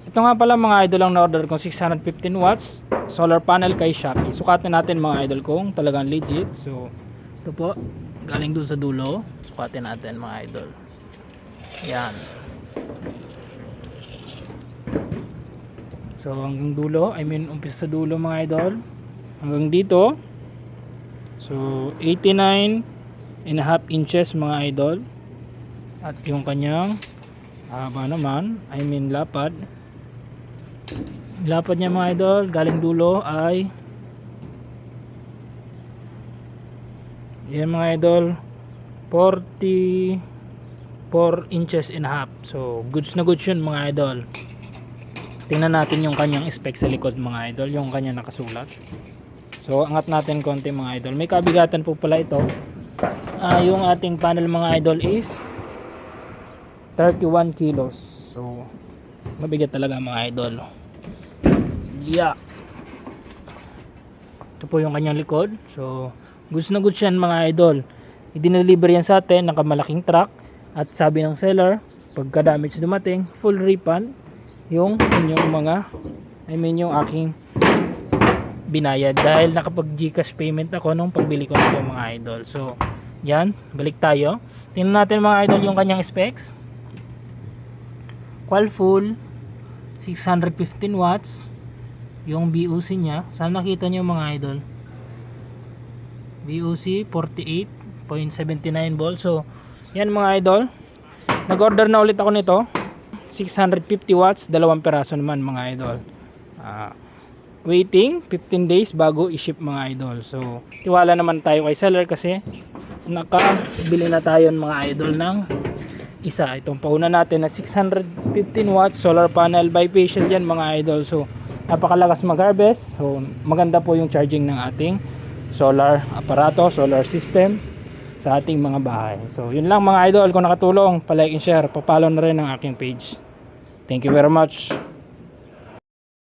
Ito nga pala mga idol ang na-order kong 615 watts solar panel kay Shopee. Sukatin natin mga idol kung talagang legit. So ito po, galing dun sa dulo. Sukatin natin mga idol. Yan. So hanggang dulo, umpisa sa dulo mga idol. Hanggang dito. So 89.5 inches mga idol. At yung kanyang haba naman, lapad. Lapad niya mga idol, galing dulo ay yan mga idol 44 inches and a half. So goods na goods yun mga idol. Tingnan natin yung kanyang spec sa likod mga idol, yung kanya nakasulat. So angat natin konti mga idol. May kabigatan po pala ito. Yung ating panel mga idol is 31 kilos. So mabigat talaga mga idol. Yeah. Ito po yung kanyang likod. So goods na goods yan mga idol. I-deliver yan sa atin, nakamalaking truck. At sabi ng seller, pagka damage dumating, full refund yung inyong mga yung aking binayad. Dahil nakapag GCash payment ako nung pagbili ko nito mga idol. So yan, balik tayo. Tingnan natin mga idol yung kanyang specs. Qual full 615 watts yung VOC nya. Saan nakita nyo mga idol? VOC 48.79 volts. So yan mga idol, nag-order na ulit ako nito 650 watts, 2 peraso naman mga idol. Waiting 15 days bago i-ship mga idol. So tiwala naman tayo kay seller kasi nakabili na tayo mga idol ng isa. Itong pauna natin na 615 watts solar panel bifacial yan mga idol. So napakalakas mag-harvest. So maganda po yung charging ng ating solar aparato, solar system sa ating mga bahay. So yun lang mga idol, kung nakatulong, pa-like and share, pa-follow na rin ang aking page. Thank you very much.